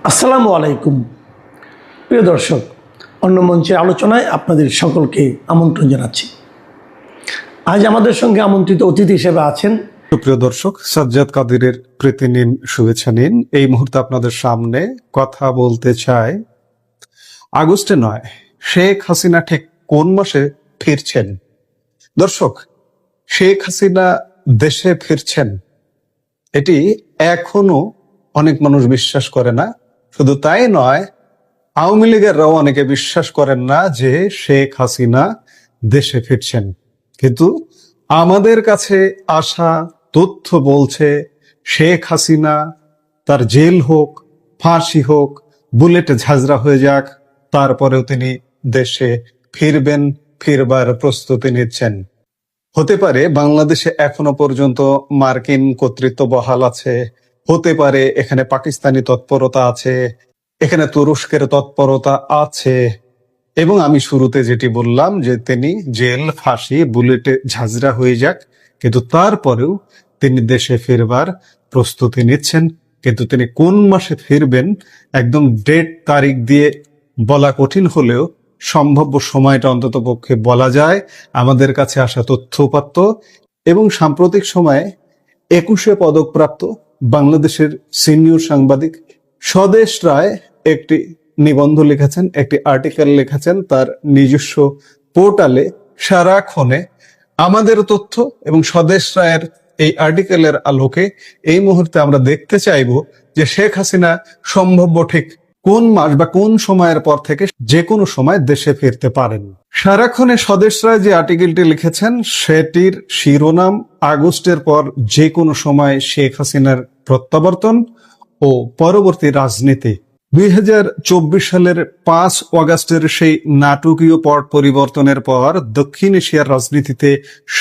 আসসালামু আলাইকুম প্রিয় দর্শক, অন্য মঞ্চে আলোচনায় আপনাদের সকলকে আমন্ত্রণ জানাচ্ছি। আজ আমাদের সঙ্গে আমন্ত্রিত অতিথি হিসেবে আছেন সুপ্রিয় দর্শক, সাজ্জাদ কাদিরের প্রীতি নিন, শুভেচ্ছা নিন। এই মুহূর্তে আপনাদের সামনে কথা বলতে চাই আগস্টে নয়, শেখ হাসিনা ঠিক কোন মাসে ফিরছেন। দর্শক, শেখ হাসিনা দেশে ফিরছেন এটি এখনো অনেক মানুষ বিশ্বাস করে না। শুধু তাই নয়, আওয়ামী লীগেররাও অনেকে বিশ্বাস করেন না যে শেখ হাসিনা দেশে ফিরছেন। কিন্তু আমাদের কাছে আসা তথ্য বলছে শেখ হাসিনা, তার জেল হোক, ফাঁসি হোক, বুলেটে ঝাঁঝরা হয়ে যাক, তারপরেও তিনি দেশে ফিরবেন, ফিরবার প্রস্তুতি নিচ্ছেন। হতে পারে বাংলাদেশে এখনো পর্যন্ত মার্কিন কর্তৃত্ব বহাল আছে, হতে পারে এখানে পাকিস্তানি তৎপরতা আছে, এখানে তুরস্কের তৎপরতা আছে, এবং আমি শুরুতে যেটি বললাম যে তিনি জেল, ফাঁসি, বুলেটে ঝাঁঝরা হয়ে যাক, কিন্তু তারপরেও তিনি দেশে ফিরবার প্রস্তুতি নিচ্ছেন। কিন্তু তিনি কোন মাসে ফিরবেন একদম ডেট তারিখ দিয়ে বলা কঠিন হলেও সম্ভাব্য সময়টা অন্তত পক্ষে বলা যায়। আমাদের কাছে আসা তথ্যপাত্য এবং সাম্প্রতিক সময়ে 21 পদকপ্রাপ্ত বাংলাদেশের সিনিয়র সাংবাদিক স্বদেশ রায় একটি নিবন্ধ লিখেছেন, একটি আর্টিকেল লিখেছেন তার নিজস্ব পোর্টালে। সারাক্ষণে আমাদের তথ্য এবং স্বদেশ রায়ের এই আর্টিকেলের আলোকে এই মুহূর্তে আমরা দেখতে চাইব যে শেখ হাসিনা সম্ভাব্য ঠিক কোন মাস বা কোন সময়ের পর থেকে যে কোনো সময় দেশে ফিরতে পারেন। সারাক্ষণে স্বদেশ রায় যে আর্টিকেলটি লিখেছেন সেটির শিরোনাম আগস্টের পর যে কোনো সময় শেখ হাসিনার প্রত্যাবর্তন ও পরবর্তী রাজনীতি। 2024 সালের 5 অগাস্টের সেই নাটকীয় পট পরিবর্তনের পর দক্ষিণ এশিয়ার রাজনীতিতে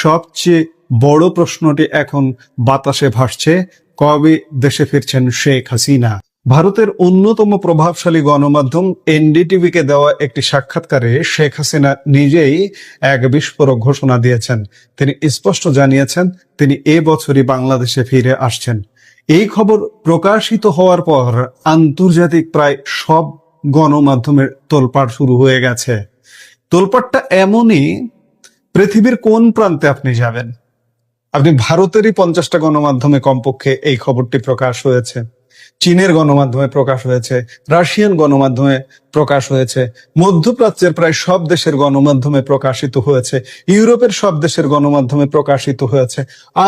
সবচেয়ে বড় প্রশ্নটি এখন বাতাসে ভাসছে, কবে দেশে ফিরছেন শেখ হাসিনা। ভারতের অন্যতম প্রভাবশালী গণমাধ্যম এনডিটিভিকে দেওয়া একটি সাক্ষাৎকারে শেখ হাসিনা নিজেই এক বিস্ফোরক ঘোষণা দিয়েছেন। তিনি স্পষ্ট জানিয়েছেন তিনি এবছরই বাংলাদেশে ফিরে আসছেন। এই খবর প্রকাশিত হওয়ার পর আন্তর্জাতিক প্রায় সব গণমাধ্যমের তোলপাড় শুরু হয়ে গেছে। তোলপাড়টা এমনই, পৃথিবীর কোন প্রান্তে আপনি যাবেন, আপনি ভারতেরই 50টা গণমাধ্যমে কমপক্ষে এই খবরটি প্রকাশ হয়েছে, চীনের গণমাধ্যমে প্রকাশ হয়েছে, রাশিয়ান গণমাধ্যমে প্রকাশ হয়েছে, মধ্যপ্রাচ্যের প্রায় সব দেশের গণমাধ্যমে প্রকাশিত হয়েছে, ইউরোপের সব দেশের গণমাধ্যমে প্রকাশিত হয়েছে,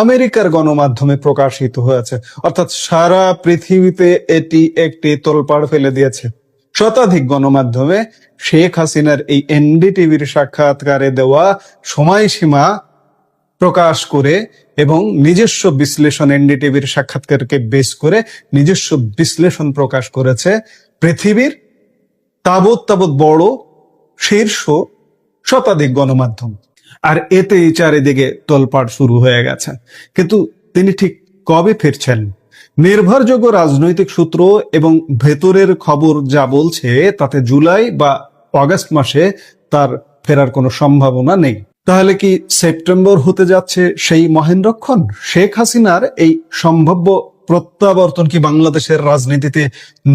আমেরিকার গণমাধ্যমে প্রকাশিত হয়েছে। অর্থাৎ সারা পৃথিবীতে এটি একটি তোলপাড় ফেলে দিয়েছে। শতাধিক গণমাধ্যমে শেখ হাসিনার এই এনডিটিভির সাক্ষাৎকারে দেওয়া সময়সীমা প্রকাশ করে এবং নিজস্ব বিশ্লেষণ, এনডিটিভির সাক্ষাৎকারকে বেস করে নিজস্ব বিশ্লেষণ প্রকাশ করেছে পৃথিবীর তাবৎ বড় শীর্ষ শতাধিক গণমাধ্যম। আর এতেই চারিদিকে তোলপাড় শুরু হয়ে গেছে। কিন্তু তিনি ঠিক কবে ফিরছেন? নির্ভরযোগ্য রাজনৈতিক সূত্র এবং ভেতরের খবর যা বলছে তাতে জুলাই বা অগাস্ট মাসে তার ফেরার কোনো সম্ভাবনা নেই। তাহলে কি সেপ্টেম্বর হতে যাচ্ছে সেই মহেন্দ্রক্ষণ? শেখ হাসিনার এই সম্ভাব্য প্রত্যাবর্তন কি বাংলাদেশের রাজনীতিতে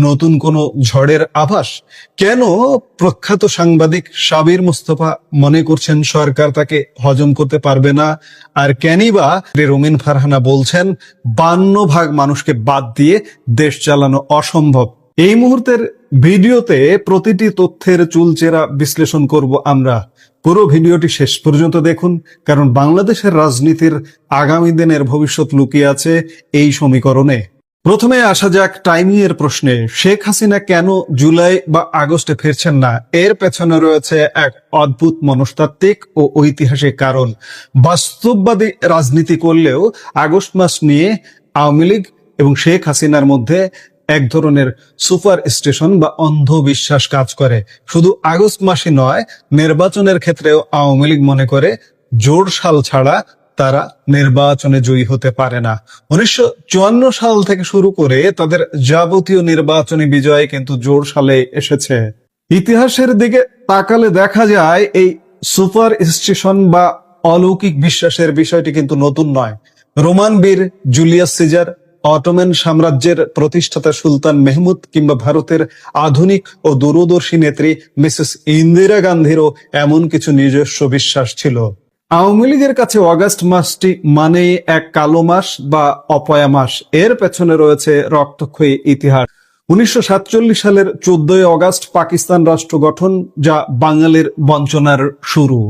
নতুন কোনো ঝড়ের আভাস? কেন প্রখ্যাত সাংবাদিক সাবির মুস্তফা মনে করছেন সরকার তাকে হজম করতে পারবে না? আর কেনই বা রুমিন ফারহানা বলছেন 52% মানুষকে বাদ দিয়ে দেশ চালানো অসম্ভব? এই মুহূর্তের ভিডিওতে প্রতিটি তথ্যের চুলচেরা বিশ্লেষণ করব আমরা। পুরো ভিডিওটি শেষ পর্যন্ত দেখুন, কারণ বাংলাদেশের রাজনীতির আগামী দিনের ভবিষ্যৎ লুকিয়ে আছে এই সমীকরণে। প্রথমে আসা যাক টাইমিং এর প্রশ্নে। শেখ হাসিনা কেন জুলাই বা আগস্টে ফিরছেন না? এর পেছনে রয়েছে এক অদ্ভুত মনস্তাত্ত্বিক ও ঐতিহাসিক কারণ। বাস্তববাদী রাজনীতি করলেও আগস্ট মাস নিয়ে আওয়ামী লীগ এবং শেখ হাসিনার মধ্যে এক ধরনের সুপার স্টেশন বা অন্ধবিশ্বাস কাজ করে। শুধু আগস্ট মাসে নয়, নির্বাচনের ক্ষেত্রেও আওয়ামী লীগ মনে করে জোড় সাল ছাড়া তারা নির্বাচনে জয়ী হতে পারে না। 1954 সাল থেকে শুরু করে তাদের যাবতীয় নির্বাচনী বিজয় কিন্তু জোড় সালে এসেছে। ইতিহাসের দিকে তাকালে দেখা যায় এই সুপার স্টেশন বা অলৌকিক বিশ্বাসের বিষয়টি কিন্তু নতুন নয়। রোমান বীর জুলিয়াস সিজার অটোমান সাম্রাজ্যের প্রতিষ্ঠাতা সুলতান মেহমুদ কিংবা ভারতের আধুনিক ও দূরদর্শী নেত্রী মিসেস ইন্দিরা গান্ধীরও এমন কিছু নিজস্ব বিশ্বাস ছিল। আওয়ামী লীগের কাছে অগাস্ট মাসটি মানে এক কালো মাস বা অপয়া মাস। এর পেছনে রয়েছে রক্তক্ষয়ী ইতিহাস। 1947 সালের 14 অগাস্ট পাকিস্তান রাষ্ট্র গঠন, যা বাঙালির বঞ্চনার শুরু।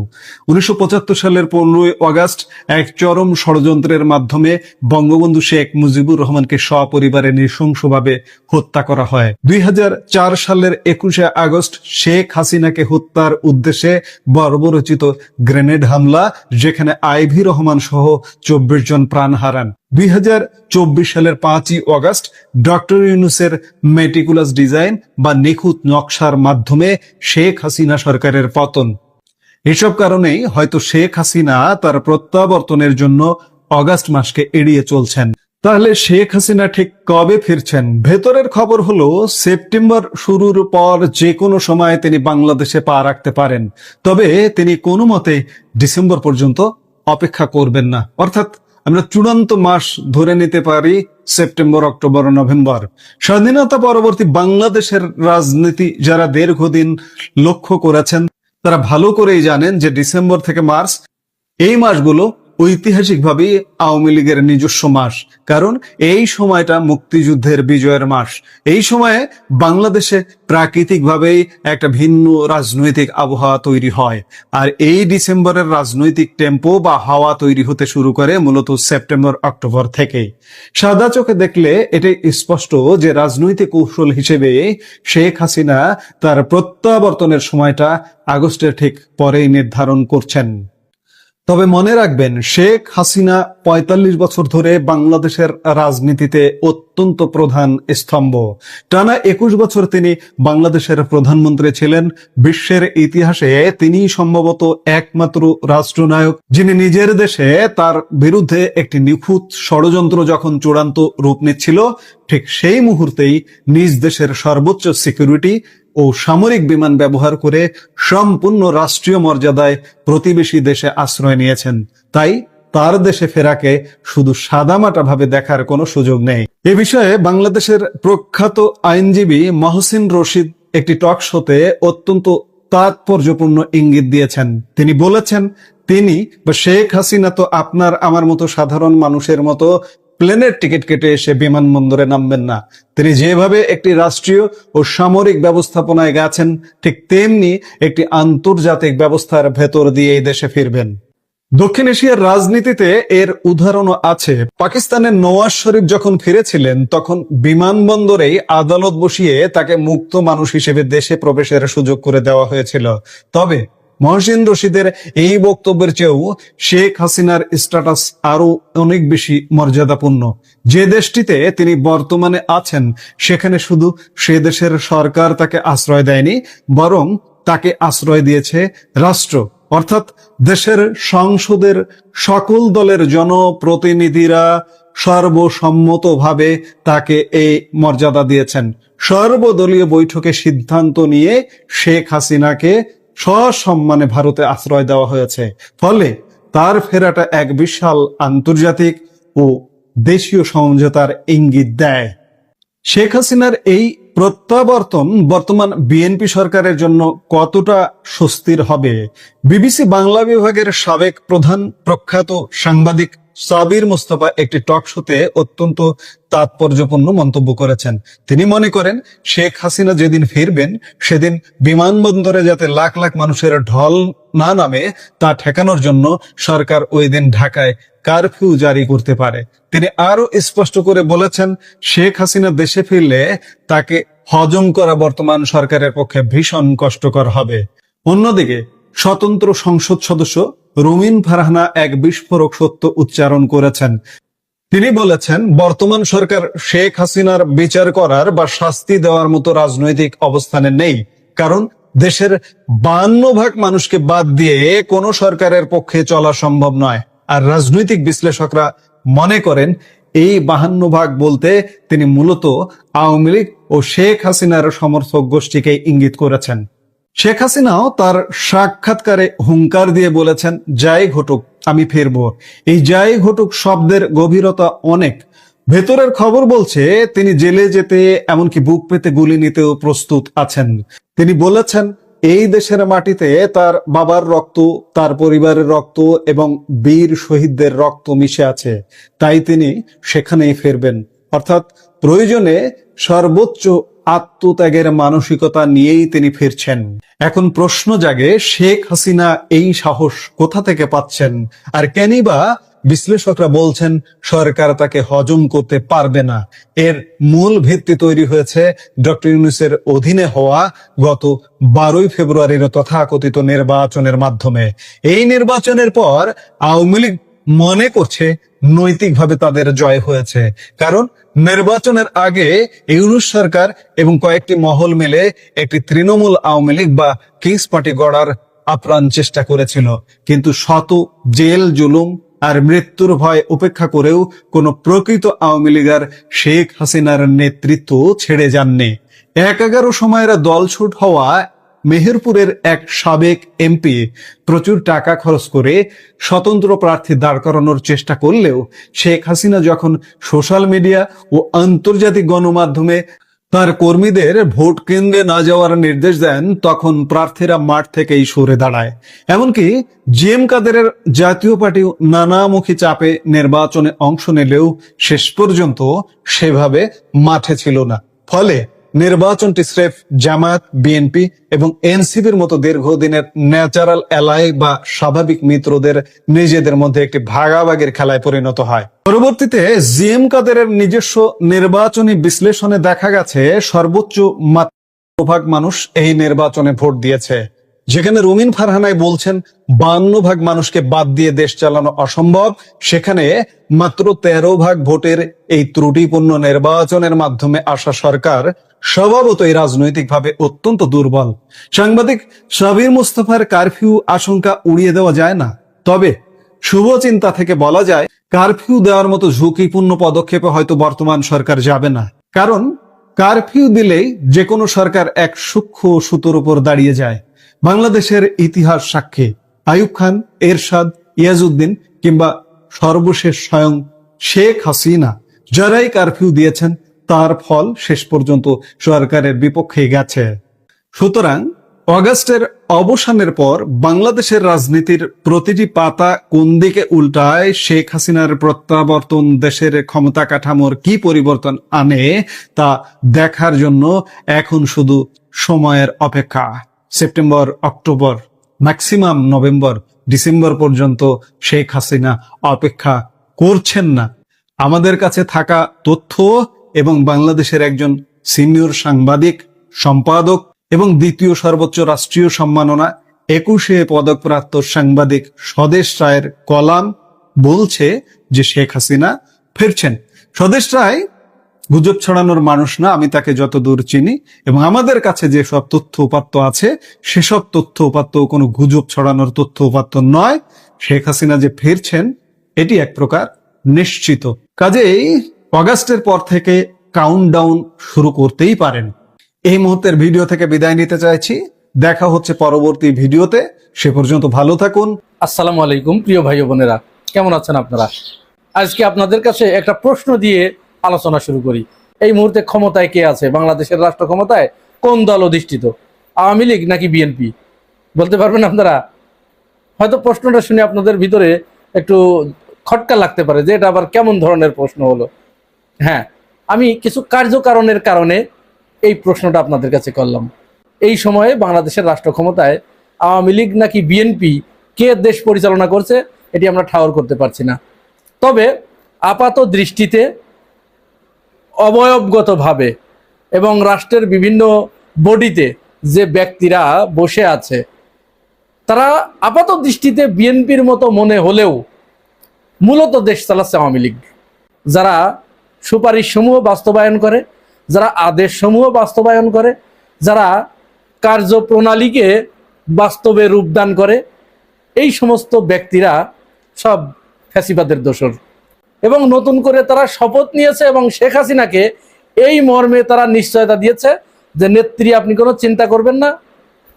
1975 সালের 15 অগাস্ট এক চরম ষড়যন্ত্রের মাধ্যমে বঙ্গবন্ধু শেখ মুজিবুর রহমানকে সপরিবারে নৃশংসভাবে হত্যা করা হয়। 2004 সালের 21 আগস্ট শেখ হাসিনাকে হত্যার উদ্দেশ্যে বর্বরচিত গ্রেনেড হামলা, যেখানে আইভি রহমান সহ 24 জন প্রাণ হারান। 2024 সালের 5 অগাস্ট ডক্টর ইউনূসের মেটিকুলাস ডিজাইন বা নিখুঁত নকশার মাধ্যমে শেখ হাসিনা সরকারের পতন। এসব কারণেই হয়তো শেখ হাসিনা তার প্রত্যাবর্তনের জন্য অগাস্ট মাসকে এড়িয়ে চলছেন। তাহলে শেখ হাসিনা ঠিক কবে ফিরছেন? ভেতরের খবর হলো সেপ্টেম্বর শুরুর পর যে কোনো সময় তিনি বাংলাদেশে পা রাখতে পারেন, তবে তিনি কোনো মতে ডিসেম্বর পর্যন্ত অপেক্ষা করবেন না। অর্থাৎ আমরা চূড়ান্ত মাস ধরে নিতে পারি সেপ্টেম্বর, অক্টোবর, নভেম্বর। স্বাধীনতা পরবর্তী বাংলাদেশের রাজনীতি যারা দীর্ঘদিন লক্ষ্য করেছেন তারা ভালো করেই জানেন যে ডিসেম্বর থেকে মার্চ এই মাসগুলো ঐতিহাসিকভাবে আওয়ামী লীগের নিজস্ব মাস। কারণ এই সময়টা মুক্তিযুদ্ধের বিজয়ের মাস। এই সময়ে বাংলাদেশে প্রাকৃতিকভাবেই একটা ভিন্ন রাজনৈতিক আবহাওয়া তৈরি হয়। আর এই ডিসেম্বরের রাজনৈতিক টেম্পো বা হাওয়া তৈরি হতে শুরু করে মূলত সেপ্টেম্বর, অক্টোবর থেকেই। সাদা চোখে দেখলে এটাই স্পষ্ট যে রাজনৈতিক কৌশল হিসেবে শেখ হাসিনা তার প্রত্যাবর্তনের সময়টা আগস্টের ঠিক পরেই নির্ধারণ করছেন। তবে মনে রাখবেন, শেখ হাসিনা 45 বছর ধরে বাংলাদেশের রাজনীতিতে অত্যন্ত প্রধান স্তম্ভ। টানা 21 বছর তিনি বাংলাদেশের প্রধানমন্ত্রী ছিলেন। বিশ্বের ইতিহাসে তিনি সম্ভবত একমাত্র রাষ্ট্রনায়ক যিনি নিজের দেশে তার বিরুদ্ধে একটি নিখুঁত ষড়যন্ত্র যখন চূড়ান্ত রূপ নিচ্ছিল, ঠিক সেই মুহূর্তেই নিজ দেশের সর্বোচ্চ সিকিউরিটি ও সামরিক বিমান ব্যবহার করে সম্পূর্ণ রাষ্ট্রীয় মর্যাদায় প্রতিবেশী দেশে আশ্রয় নিয়েছেন। তাই তার দেশে ফেরাকে শুধু সাদামাটা ভাবে দেখার কোনো সুযোগ নেই। এ বিষয়ে বাংলাদেশের প্রখ্যাত আইনজীবী মহসিন রশিদ একটি টক শোতে অত্যন্ত তাৎপর্যপূর্ণ ইঙ্গিত দিয়েছেন। তিনি বলেছেন, তিনি বা শেখ হাসিনা তো আপনার আমার মতো সাধারণ মানুষের মতো প্লেনের টিকিট কেটে এসে বিমানবন্দরে নামবেন না। তিনি যেভাবে একটি রাষ্ট্রীয় ও সামরিক ব্যবস্থাপনায় গেছেন, ঠিক তেমনি একটি আন্তর্জাতিক ব্যবস্থার ভেতর দিয়ে এই দেশে ফিরবেন। দক্ষিণ এশিয়ার রাজনীতিতে এর উদাহরণও আছে। পাকিস্তানের নওয়াজ শরীফ যখন ফিরেছিলেন তখন বিমানবন্দরেই আদালত বসিয়ে তাকে মুক্ত মানুষ হিসেবে দেশে প্রবেশের সুযোগ করে দেওয়া হয়েছিল। তবে মহসিন রশিদের এই বক্তব্যের চেয়েও শেখ হাসিনার স্ট্যাটাস আরো অনেক বেশি মর্যাদাপূর্ণ। যে দেশটিতে তিনি বর্তমানে আছেন সেখানে শুধু সে দেশের সরকার তাকে আশ্রয় দেয়নি, বরং তাকে আশ্রয় দিয়েছে রাষ্ট্র, অর্থাৎ দেশের সংসদের সকল দলের জনপ্রতিনিধিরা সর্বসম্মতভাবে তাকে এই মর্যাদা দিয়েছেন। সর্বদলীয় বৈঠকে সিদ্ধান্ত নিয়ে শেখ হাসিনাকে সসম্মানে ভারতে আশ্রয় দেওয়া হয়েছে। ফলে তার ফেরাটা এক বিশাল আন্তর্জাতিক ও দেশীয় সমঝোতার ইঙ্গিত দেয়। শেখ হাসিনার এই প্রত্যাবর্তন বর্তমান বিএনপি সরকারের জন্য কতটা স্বস্তির হবে? বিবিসি বাংলা বিভাগের সাবেক প্রধান প্রখ্যাত সাংবাদিক সাবির মুস্তাফা একটি টক শোতে অত্যন্ত তাৎপর্যপূর্ণ মন্তব্য করেছেন। তিনি মনে করেন, শেখ হাসিনা যেদিন ফিরবেন সেদিন বিমানবন্দরে যাতে লাখ লাখ মানুষের ঢল না নামে তা ঠেকানোর জন্য সরকার ওই দিন ঢাকায় কারফিউ জারি করতে পারে। তিনি আরো স্পষ্ট করে বলেছেন, শেখ হাসিনা দেশে ফিরলে তাকে হজম করা বর্তমান সরকারের পক্ষে ভীষণ কষ্টকর হবে। অন্যদিকে স্বতন্ত্র সংসদ সদস্য রুমিন ফারহানা এক বিস্ফোরক সত্য উচ্চারণ করেছেন। তিনি বলেছেন, বর্তমান সরকার শেখ হাসিনার বিচার করার বা শাস্তি দেওয়ার মতো রাজনৈতিক অবস্থানে নেই। কারণ দেশের 52% মানুষকে বাদ দিয়ে কোনো সরকারের পক্ষে চলা সম্ভব নয়। আর রাজনৈতিক বিশ্লেষকরা মনে করেন এই 52% বলতে তিনি মূলত আওয়ামী লীগ ও শেখ হাসিনার সমর্থক গোষ্ঠীকে ইঙ্গিত করেছেন। শেখ হাসিনাও তার সাক্ষাৎকারে হুঙ্কার দিয়ে বলেছেন, যাই ঘটুক আমি ফিরব। এই যাই ঘটুক শব্দের গভীরতা অনেক। ভেতরের খবর বলছে তিনি জেলে যেতে এমনকি বুক পেতে গুলি নিতেও প্রস্তুত আছেন। তিনি বলেছেন এই দেশের মাটিতে তার বাবার রক্ত, তার পরিবারের রক্ত এবং বীর শহীদদের রক্ত মিশে আছে, তাই তিনি সেখানেই ফিরবেন। অর্থাৎ প্রয়োজনে সর্বোচ্চ আত্মত্যাগের মানসিকতা নিয়েই তিনি ফিরছেন। এখন প্রশ্ন জাগে, শেখ হাসিনা এই সাহস কোথা থেকে পাচ্ছেন? আর কেনই বা বিশ্লেষকরা বলছেন সরকার তাকে হজম করতে পারবে না? এর মূল ভিত্তি তৈরি হয়েছে ডক্টর ইউনূসের অধীনে হওয়া গত 12ই ফেব্রুয়ারির তথাকথিত নির্বাচনের মাধ্যমে। এই নির্বাচনের পর আওয়ামী লীগ মনে করছে নৈতিকভাবে তাদের জয় হয়েছে, কারণ নির্বাচনের আগে ইউনূস সরকার এবং কয়েকটি মহল মিলে একটি তৃণমূল আওয়ামী লীগ বা কিংস পার্টি গড়ার আপ্রাণ চেষ্টা করেছিল, কিন্তু শত জেল জুলুম আর মৃত্যুর ভয় উপেক্ষা করেও কোন প্রকৃত আওয়ামী লীগার শেখ হাসিনার নেতৃত্ব ছেড়ে যাননি। 11 সময়ের দলছুট হওয়া মেহেরপুরের এক সাবেক এমপি প্রচুর টাকা খরচ করে স্বতন্ত্র প্রার্থী দাঁড় করানোর চেষ্টা করলেও শেখ হাসিনা যখন সোশ্যাল মিডিয়া ও আন্তর্জাতিক গণমাধ্যমে তার কর্মীদের ভোট কেন্দ্রে না যাওয়ার নির্দেশ দেন, তখন প্রার্থীরা মাঠ থেকেই সরে দাঁড়ায়। এমনকি জিএম কাদেরের জাতীয় পার্টি নানামুখী চাপে নির্বাচনে অংশ নিলেও শেষ পর্যন্ত সেভাবে মাঠে ছিল না। ফলে নির্বাচনটি স্রেফ জামায়াত, বিএনপি এবং এনসিপির মতো দীর্ঘদিনের ন্যাচারাল অ্যালাই বা স্বাভাবিক মিত্রদের নিজেদের মধ্যে একটি ভাগাভাগির খেলায় পরিণত হয়। পরবর্তীতে জিএম কাদেরের নিজস্ব নির্বাচনী বিশ্লেষণে দেখা গেছে সর্বোচ্চ ভাগ মানুষ এই নির্বাচনে ভোট দিয়েছে, যেখানে রুমিন ফারহানাই বলছেন 52% মানুষকে বাদ দিয়ে দেশ চালানো অসম্ভব, সেখানে মাত্র 13% ভোটের এই ত্রুটিপূর্ণ নির্বাচনের মাধ্যমে আসা সরকার স্বভাবতই রাজনৈতিকভাবে অত্যন্ত দুর্বল। সাংবাদিক সাবির মুস্তাফার কারফিউ আশঙ্কা উড়িয়ে দেওয়া যায় না, তবে শুভ চিন্তা থেকে বলা যায় কারফিউ দেওয়ার মতো ঝুঁকিপূর্ণ পদক্ষেপে হয়তো বর্তমান সরকার যাবে না, কারণ কারফিউ দিলেই যে কোনো সরকার এক সূক্ষ্ম সুতোর উপর দাঁড়িয়ে যায়। বাংলাদেশের ইতিহাস সাক্ষী আইয়ুব খান, এরশাদ, ইয়াজউদ্দিন কিংবা সর্বশেষ স্বয়ং শেখ হাসিনা যারাই কারফিউ দিয়েছেন তার ফল শেষ পর্যন্ত সরকারের বিপক্ষে গেছে। সুতরাং অগাস্টের অবসানের পর বাংলাদেশের রাজনীতির প্রতিটি পাতা কোন দিকে উল্টায়, শেখ হাসিনার প্রত্যাবর্তন দেশের ক্ষমতা কাঠামোর কি পরিবর্তন আনে তা দেখার জন্য এখন শুধু সময়ের অপেক্ষা। September, October, maximum November, December পর্যন্ত শেখ হাসিনা অপেক্ষা করছেন না। আমাদের কাছে থাকা তথ্য এবং বাংলাদেশের একজন সিনিয়র সাংবাদিক, সম্পাদক এবং দ্বিতীয় সর্বোচ্চ রাষ্ট্রীয় সম্মাননা 21 পদকপ্রাপ্ত সাংবাদিক স্বদেশ রায়ের কলাম বলছে যে শেখ হাসিনা ফিরছেন। স্বদেশ রায় গুজব ছড়ানোর মানুষ না, আমি তাকে যতদূর চিনি, এবং আমাদের কাছে যেসব তথ্য উপাত্ত আছে সেসব তথ্য উপাত্ত কোনো গুজব ছড়ানোর তথ্য উপাত্ত নয়। শেখ হাসিনা যে ফিরছেন এটি এক প্রকার নিশ্চিত। কাজেই অগাস্টের পর থেকে কাউন্টডাউন শুরু করতেই পারেন। এই মুহূর্তের ভিডিও থেকে বিদায় নিতে চাইছি, দেখা হচ্ছে পরবর্তী ভিডিওতে। সে পর্যন্ত ভালো থাকুন। আসসালামু আলাইকুম প্রিয় ভাই ও বোনেরা, কেমন আছেন আপনারা? আজকে আপনাদের কাছে একটা প্রশ্ন দিয়ে আলোচনা শুরু করি। এই মুহূর্তে ক্ষমতায় কে আছে? বাংলাদেশের রাষ্ট্র ক্ষমতায় কোন দল অধিষ্ঠিত? আওয়ামী লীগ নাকি বিএনপি? বলতে পারবেন আপনারা? হয়তো প্রশ্নটা শুনে আপনাদের ভিতরে একটু খটকা লাগতে পারে যে এটা আবার কেমন ধরনের প্রশ্ন হলো। হ্যাঁ, আমি কিছু কার্যকারণের কারণে এই প্রশ্নটা আপনাদের কাছে করলাম। এই সময়ে বাংলাদেশের রাষ্ট্র ক্ষমতায় আওয়ামী লীগ নাকি বিএনপি, কে দেশ পরিচালনা করছে এটি আমরা ঠাওর করতে পারছি না। তবে আপাত দৃষ্টিতে অবয়বগতভাবে এবং রাষ্ট্রের বিভিন্ন বডিতে যে ব্যক্তিরা বসে আছে তারা আপাত দৃষ্টিতে বিএনপির মতো মনে হলেও মূলত দেশ চালাচ্ছে আওয়ামী লীগ। যারা সুপারিশ সমূহ বাস্তবায়ন করে, যারা আদেশ সমূহ বাস্তবায়ন করে, যারা কার্যপ্রণালীকে বাস্তবে রূপদান করে, এই সমস্ত ব্যক্তিরা সব ফ্যাসিবাদের দোসর। এবং নতুন করে তারা শপথ নিয়েছে এবং শেখ হাসিনাকে এই মর্মে তারা নিশ্চয়তা দিয়েছে যে নেত্রী, আপনি কোনো চিন্তা করবেন না,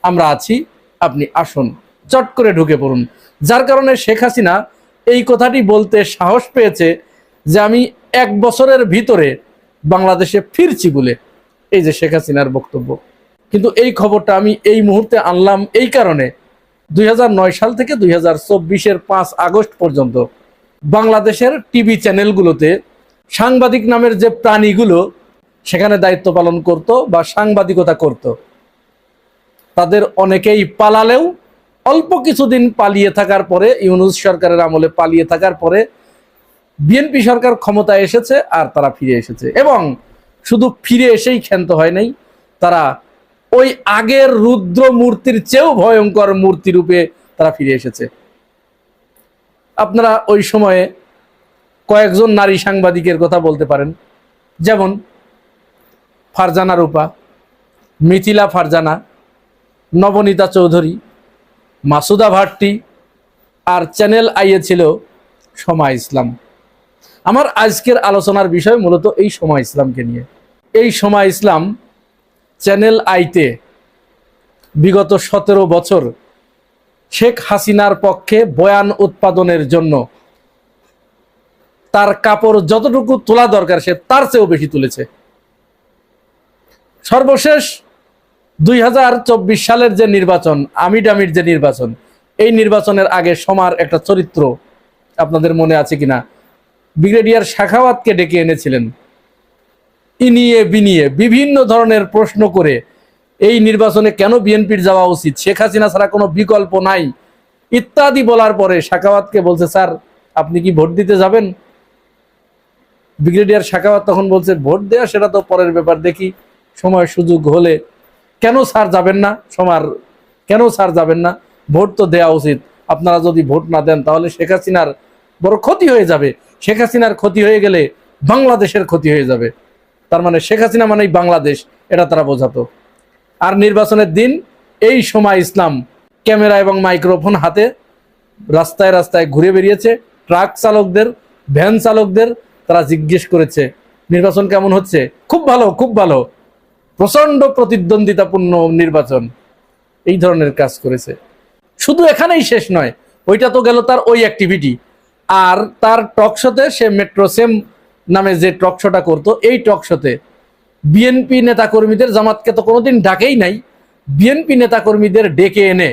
আমরা আছি, আপনি আসুন, চট করে ঢুকে পড়ুন। যার কারণে শেখ হাসিনা এই কথাটি বলতে সাহস পেয়েছে যে আমি 1 বছরের ভিতরে বাংলাদেশে ফিরছি বলে, এই যে শেখ হাসিনার বক্তব্য। কিন্তু এই খবরটা আমি এই মুহূর্তে আনলাম এই কারণে, 2009 সাল থেকে 2024-এর 5 আগস্ট পর্যন্ত বাংলাদেশের টিভি চ্যানেলগুলোতে সাংবাদিক নামের যে প্রাণীগুলো সেখানে দায়িত্ব পালন করত বা সাংবাদিকতা করত, তাদের অনেকেই পালালেও অল্প কিছুদিন পালিয়ে থাকার পরে, ইউনূস সরকারের আমলে পালিয়ে থাকার পরে বিএনপি সরকার ক্ষমতায় এসেছে আর তারা ফিরে এসেছে। এবং শুধু ফিরে এসেই ক্ষান্ত হয় নাই, তারা ওই আগের রুদ্র মূর্তির চেয়েও ভয়ঙ্কর মূর্তি রূপে তারা ফিরে এসেছে। আপনারা ওই সময়ে কয়েকজন নারী সাংবাদিকের কথা বলতে পারেন, যেমন ফারজানা রূপা, মিথিলা ফারজানা, নবনীতা চৌধুরী, মাসুদা ভাট্টি, আর চ্যানেল আইয়ে ছিল সমা ইসলাম। আমার আজকের আলোচনার বিষয় মূলত এই সমা ইসলামকে নিয়ে। এই সমা ইসলাম চ্যানেল আইতে বিগত 17 বছর শেখ হাসিনার পক্ষে বয়ান উৎপাদনের জন্য তার কাপড় যতটুকু তোলা দরকার সে তার চেয়েও বেশি তুলেছে। সর্বশেষ 2024 সালের যে নির্বাচন, আমির যে নির্বাচন, এই নির্বাচনের আগে সমার একটা চরিত্র আপনাদের মনে আছে কিনা, ব্রিগেডিয়ার সাখাওয়াতকে ডেকে এনেছিলেন, ইনিয়ে বিনিয়ে বিভিন্ন ধরনের প্রশ্ন করে এই নির্বাচনে কেন বিএনপির যাওয়া উচিত, শেখ হাসিনা ছাড়া কোনো বিকল্প নাই ইত্যাদি বলার পরে সাখাওয়াতকে বলছে, স্যার আপনি কি ভোট দিতে যাবেন? ব্রিগেডিয়ার সাখাওয়াত তখন বলছে, ভোট দেয়া সেটা তো পরের ব্যাপার, দেখি সময় সুযোগ হলে। কেন স্যার যাবেন না? সমার, কেন স্যার যাবেন না? ভোট তো দেওয়া উচিত, আপনারা যদি ভোট না দেন তাহলে শেখ হাসিনার বড় ক্ষতি হয়ে যাবে, শেখ হাসিনার ক্ষতি হয়ে গেলে বাংলাদেশের ক্ষতি হয়ে যাবে। তার মানে শেখ হাসিনা মানেই বাংলাদেশ, এটা তারা বোঝাতো। আর নির্বাচনের দিন এই সময় ইসলাম ক্যামেরা এবং মাইক্রোফোন হাতে রাস্তায় রাস্তায় ঘুরে বেরিয়েছে, ট্রাক চালকদের, ভ্যান চালকদের তারা জিজ্ঞেস করেছে নির্বাচন কেমন হচ্ছে, খুব ভালো, খুব ভালো, প্রচন্ড প্রতিদ্বন্দ্বিতাপূর্ণ নির্বাচন, এই ধরনের কাজ করেছে। শুধু এখানেই শেষ নয়, ওইটা তো গেল তার ওই অ্যাক্টিভিটি। আর তার টকশোতে, সে মেট্রো সেম নামে যে টকশোটা করতো, এই টকশোতে বিএনপি নেতাকর্মীদের, জামাতকে তো কোনোদিন ডাকেই নাই, বিএনপি নেতাকর্মীদের ডেকে এনে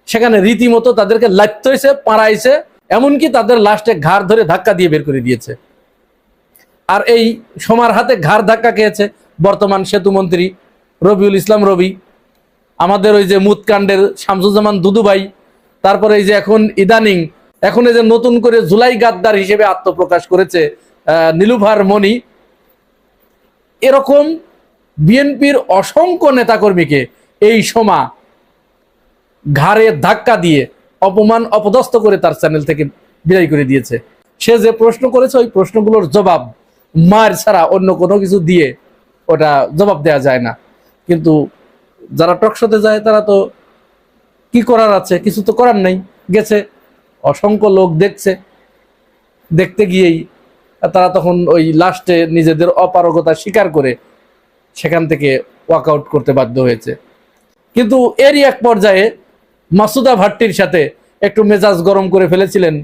সেখানে রীতিমতো তাদেরকে লাইতেছে, পাড়াইছে, এমনকি তাদের লাস্টে ঘাড় ধরে ধাক্কা দিয়ে বের করে দিয়েছে। আর এই সমার হাতে ঘাড় ধাক্কা খেয়েছে বর্তমান সেতুমন্ত্রী রবিউল ইসলাম রবি, আমাদের ওই যে মুতকাণ্ডের শামসুজ্জামান দুদু ভাই, তারপরে এই যে এখন ইদানিং এখন এই যে নতুন করে জুলাই গাদ্দার হিসেবে আত্মপ্রকাশ করেছে নীলুফার মনি। এরকম বিএনপির অসংখ্য নেতাকর্মীকে এই সমা ঘাড়ে ধাক্কা দিয়ে অপমান অপদস্থ করে তার চ্যানেল থেকে বিদায় করে দিয়েছে। সে যে প্রশ্ন করেছে ওই প্রশ্নগুলোর জবাব মার ছাড়া অন্য কোনো কিছু দিয়ে ওটা জবাব দেওয়া যায় না। কিন্তু যারা টকশোতে যায় তারা তো কি করার আছে, কিছু তো করার নেই, গেছে, অসংখ্য লোক দেখছে, দেখতে গিয়েই তারা তখন ওই লাস্টে নিজেদের অপারগতা স্বীকার করে সেখান থেকে ওয়াকআউট করতে বাধ্য হয়েছে। কিন্তু এরই এক পর্যায়ে মাসুদা ভাট্টির সাথে একটু মেজাজ গরম করে ফেলেছিলেন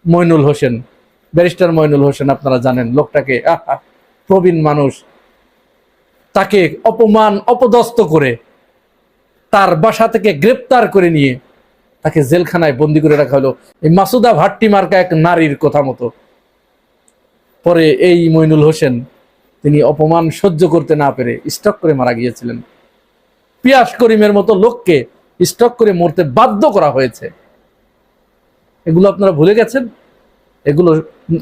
মইনুল হোসেন, ব্যারিস্টার মইনুল হোসেন, আপনারা জানেন লোকটাকে, প্রবীণ মানুষ, তাকে অপমান অপদস্থ করে তার বাসা থেকে গ্রেপ্তার করে নিয়ে তাকে জেলখানায় বন্দি করে রাখা হলো এই মাসুদা ভাট্টি মার্কা এক নারীর কথা মতো। পরে এই মইনুল হোসেন তিনি অপমান সহ্য করতে না পেরে স্ট্রোক করে মারা গিয়েছিলেন। পিয়াস করিমের মতো লোককে স্ট্রোক করে মরতে বাধ্য করা হয়েছে। এগুলো আপনারা ভুলে গেছেন, এগুলো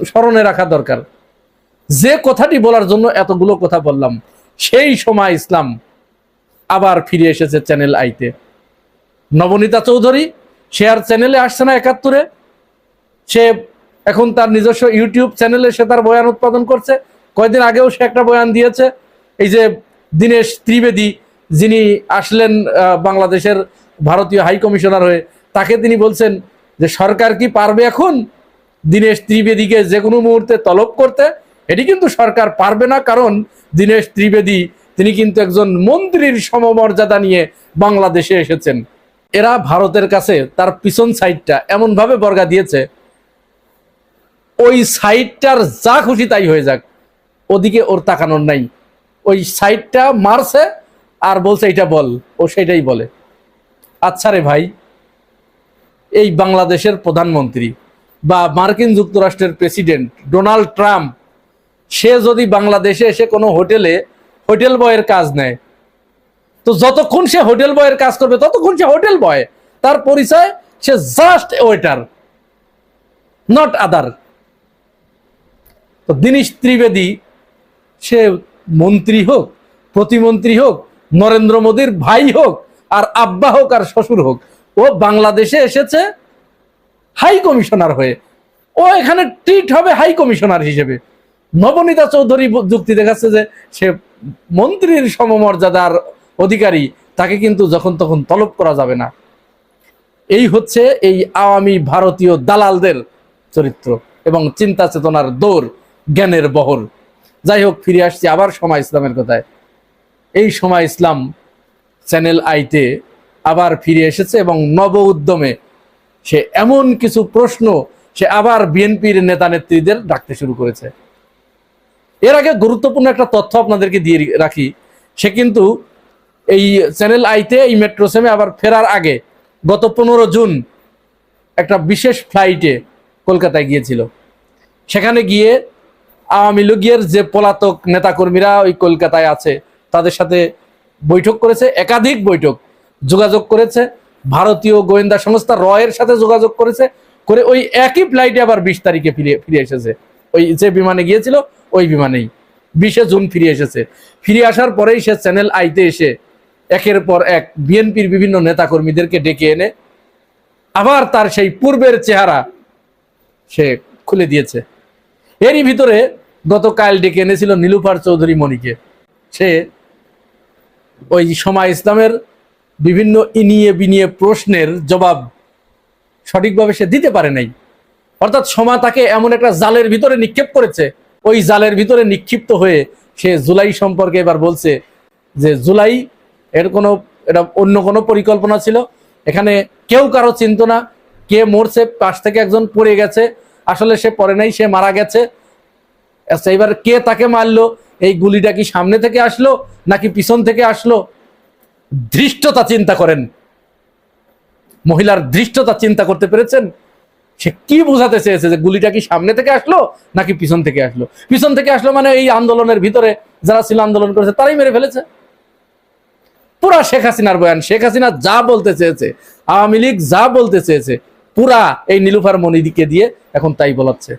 স্মরণে রাখা দরকার। যে কথাটি বলার জন্য এতগুলো কথা বললাম, সেই সময় ইসলাম আবার ফিরে এসেছে চ্যানেল আইতে। নবনীতা চৌধুরী সে আর চ্যানেলে আসছে না 71-এ, সে এখন তার নিজস্ব ইউটিউব চ্যানেলে সে তার বয়ান উৎপাদন করছে। কয়েকদিন আগেও সে একটা বয়ান দিয়েছে, এই যে দীনেশ ত্রিবেদী যিনি আসলেন বাংলাদেশের ভারতীয় হাই কমিশনার হয়ে, তাকে তিনি বলছেন যে সরকার কি পারবে এখন দীনেশ ত্রিবেদীকে যে কোনো মুহূর্তে তলব করতে? এটি কিন্তু সরকার পারবে না, কারণ দীনেশ ত্রিবেদী তিনি কিন্তু একজন মন্ত্রীর সমমর্যাদা নিয়ে বাংলাদেশে এসেছেন। এরা ভারতের কাছে তার পিছন সাইডটা এমন ভাবে বর্গা দিয়েছে, ওই সাইডটার যা খুশি তাই হয়ে যাক, ওদিকে ওর তাকানোর নাই। ওই সাইডটা মারছে আর বলছে এটা বল, ও সেটাই বলে। আচ্ছা রে ভাই, এই বাংলাদেশের প্রধানমন্ত্রী বা মার্কিন যুক্তরাষ্ট্রের প্রেসিডেন্ট ডোনাল্ড ট্রাম্প, সে যদি বাংলাদেশে এসে কোনো হোটেলে হোটেল বয়ের কাজ নেয়, তো যতক্ষণ সে হোটেল বয়ের কাজ করবে ততক্ষণ সে হোটেল বয়, তার পরিচয় সে জাস্ট ওয়েটার, নট আদার। তো দীনেশ ত্রিবেদী, সে মন্ত্রী হোক, প্রতিমন্ত্রী হোক, নরেন্দ্র মোদীর ভাই হোক, আর আব্বা হোক আর শ্বশুর হোক, ও বাংলাদেশে এসেছে হাই কমিশনার হয়ে। ও এখানে ট্রিট হবে হাই কমিশনার হিসেবে। নবনীতা চৌধুরী যুক্তি দেখাচ্ছে যে সে মন্ত্রীর সমমর্যাদার অধিকারী, তাকে কিন্তু যখন তখন তলব করা যাবে না। এই হচ্ছে এই আওয়ামী ভারতীয় দালালদের চরিত্র এবং চিন্তা চেতনার দৌড়, জ্ঞানের বহর। যাই হোক, ফিরে আসছি আবার সময় ইসলামের কথায়। এই সময় ইসলাম চ্যানেল আইতে আবার ফিরে এসেছে এবং নব উদ্যমে সে এমন কিছু প্রশ্ন সে আবার বিএনপির নেতা নেত্রীদের ডাকতে শুরু করেছে। এর আগে গুরুত্বপূর্ণ একটা তথ্য আপনাদেরকে দিয়ে রাখি, সে কিন্তু এই চ্যানেল আইতে এই মেট্রো সেমে আবার ফেরার আগে গত 15 জুন একটা বিশেষ ফ্লাইটে কলকাতায় গিয়েছিল। সেখানে গিয়ে আওয়ামী লীগের যে পলাতক নেতাকর্মীরা ওই কলকাতায় আছে তাদের সাথে বৈঠক করেছে, একাধিক বৈঠক, যোগাযোগ করেছে, ভারতীয় গোয়েন্দা সংস্থা রয়ের সাথে যোগাযোগ করেছে, করে ওই একই ফ্লাইটে আবার 20 তারিখে ফিরে এসেছে। ওই যে বিমানে গিয়েছিল ওই বিমানেই 20 জুন ফিরে এসেছে। ফিরে আসার পরেই সে চ্যানেল আইতে এসে একের পর এক বিএনপির বিভিন্ন নেতাকর্মীদেরকে ডেকে এনে আবার তার সেই পূর্বের চেহারা সে খুলে দিয়েছে। এরই ভিতরে গতকাল ডেকে এনেছিল নীলুফার চৌধুরী মনিকে। সে ওই সময় ইসলামের বিভিন্ন ইনিয়ে বিনিয়ে প্রশ্নের জবাব সঠিকভাবে সে দিতে পারে নাই। অর্থাৎ সমা তাকে এমন একটা জালের ভিতরে নিক্ষেপ করেছে, ওই জালের ভিতরে নিক্ষিপ্ত হয়ে সে জুলাই সম্পর্কে এবার বলছে যে জুলাই এটা অন্য কোনো পরিকল্পনা ছিল, এখানে কেউ কারো চিন্তা না, কে মরছে, পাশ থেকে একজন পড়ে গেছে, আসলে সে পড়ে নাই, সে মারা গেছে। আচ্ছা, এবার কে তাকে মারলো, এই গুলিটা কি সামনে থেকে আসলো নাকি পিছন থেকে আসলো? ধৃষ্টতা চিন্তা করেন, মহিলার ধৃষ্টতা চিন্তা করতে পেরেছেন? সে কি বোঝাতে চেয়েছে যে গুলিটা কি সামনে থেকে আসলো নাকি পিছন থেকে আসলো? পিছন থেকে আসলো মানে এই আন্দোলনের ভিতরে যারা ছিল, আন্দোলন করেছে, তারাই মেরে ফেলেছে। পুরা শেখ হাসিনার বয়ান, শেখ হাসিনা যা বলতে চেয়েছে, আওয়ামী লীগ যা বলতে চেয়েছে, পুরা এই নীলুফার মনিদিকে দিয়ে এখন তাই বলাচ্ছে।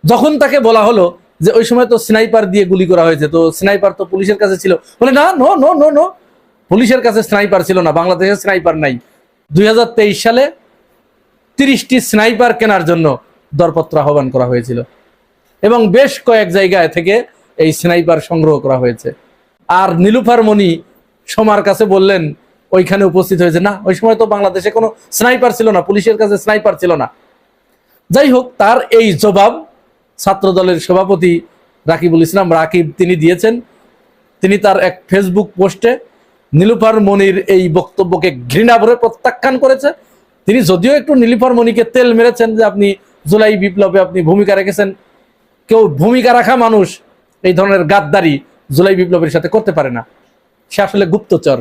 যখন তাকে বলা হলো যে ওই সময় তো স্নাইপার দিয়ে গুলি করা হয়েছে, তো স্নাইপার তো পুলিশের কাছে ছিল, বলে না, নো নো নো নো, পুলিশের কাছে স্নাইপার ছিল না, বাংলাদেশের স্নাইপার নাই। 2023 সালে 30টি স্নাইপার কেনার জন্য দরপত্র আহ্বান করা হয়েছিল এবং বেশ কয়েক জায়গায় থেকে এই স্নাইপার সংগ্রহ করা হয়েছে। আর নীলুফার মনি সোমার কাছে বললেন, ওইখানে উপস্থিত হয়েছে, না ওই সময় তো বাংলাদেশে কোনো স্নাইপার ছিল না, পুলিশের কাছে স্নাইপার ছিল না। যাই হোক, তার এই জবাব ছাত্র দলের সভাপতি রাকিবুল ইসলাম রাকিব তিনি দিয়েছেন। তিনি তার এক ফেসবুক পোস্টে নীলুফার মনির এই বক্তব্যকে ঘৃণা ভরে প্রত্যাখ্যান করেছে। তিনি যদিও একটু নীলুফার মনিকে তেল মেরেছেন যে আপনি জুলাই বিপ্লবে আপনি ভূমিকা রেখেছেন, কেউ ভূমিকা রাখা মানুষ এই ধরনের গাদ্দারি জুলাই বিপ্লবের সাথে করতে পারে না, সে আসলে গুপ্তচর,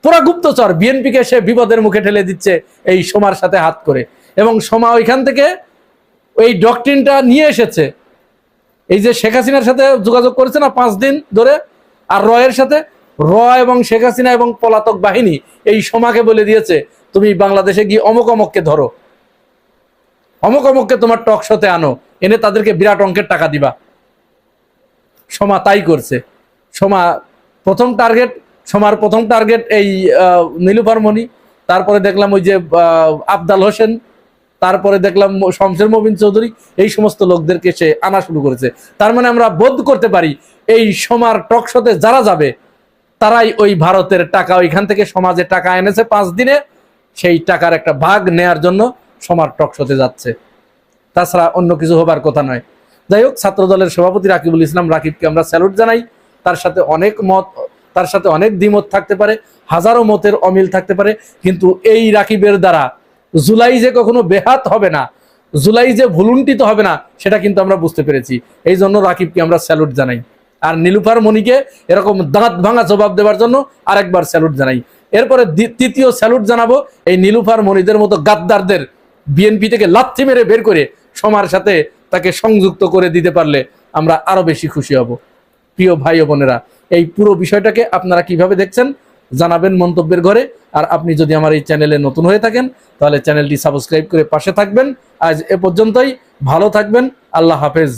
পুরা গুপ্তচর। বিএনপিকে সে বিপদের মুখে ঠেলে দিচ্ছে এই সোমার সাথে হাত করে, এবং সোমা ওইখান থেকে এই ডক্ট্রিনটা নিয়ে এসেছে। এই যে শেখ হাসিনার সাথে যোগাযোগ করেছে না 5 দিন ধরে, আর রয়ের সাথে, র এবং শেখ হাসিনা এবং পলাতক বাহিনী এই সোমাকে বলে দিয়েছে তুমি বাংলাদেশে গিয়ে অমুক অমুককে ধরো, অমুক অমুককে তোমার টক শোতে আনো, এনে তাদেরকে বিরাট অঙ্কের টাকা দিবা। সোমা তাই করছে। সোমার প্রথম টার্গেট এই নীলুফার মনি, তারপরে দেখলাম ওই যে আফদাল হোসেন, তারপরে দেখলাম শমশের মবিন চৌধুরী, এই সমস্ত লোকদেরকে সে আনা শুরু করেছে। তার মানে আমরা বোধ করতে পারি এই সোমার টকশোতে যারা যাবে তারাই ওই ভারতের টাকা, ওইখান থেকে সমাজে টাকা এনেছে 5 দিনে, সেই টাকার একটা ভাগ নেয়ার জন্য সোমার টকশোতে যাচ্ছে, তাছাড়া অন্য কিছু হবার কথা নয়। যাই হোক, ছাত্র দলের সভাপতি রাকিবুল ইসলাম রাকিবকে আমরা স্যালুট জানাই। তার সাথে অনেক দ্বিমত থাকতে পারে, হাজারো মতের অমিল থাকতে পারে, কিন্তু এই রাকিবের দ্বারা জুলাই যে কখনো বেহাত হবে না, জুলাই যে ভুলুন্ঠিত হবে না সেটা কিন্তু আমরা বুঝতে পেরেছি। এই জন্য রাকিবকে আমরা স্যালুট জানাই, আর নীলুফার মনিকে এরকম দাঁত ভাঙা জবাব দেওয়ার জন্য আরেকবার স্যালুট জানাই। এরপরে তৃতীয় স্যালুট জানাবো এই নীলুফার মনিদের মতো গাদ্দারদের বিএনপি থেকে লাথি মেরে বের করে সমার সাথে তাকে সংযুক্ত করে দিতে পারলে আমরা আরো বেশি খুশি হব। প্রিয় ভাই ও বোনেরা, এই পুরো বিষয়টাকে আপনারা কিভাবে দেখছেন জানাবেন মন্তব্যের ঘরে। আর আপনি যদি আমার এই চ্যানেলে নতুন হয়ে থাকেন তাহলে চ্যানেলটি সাবস্ক্রাইব করে পাশে থাকবেন। আজ এ পর্যন্তই, ভালো থাকবেন, আল্লাহ হাফেজ।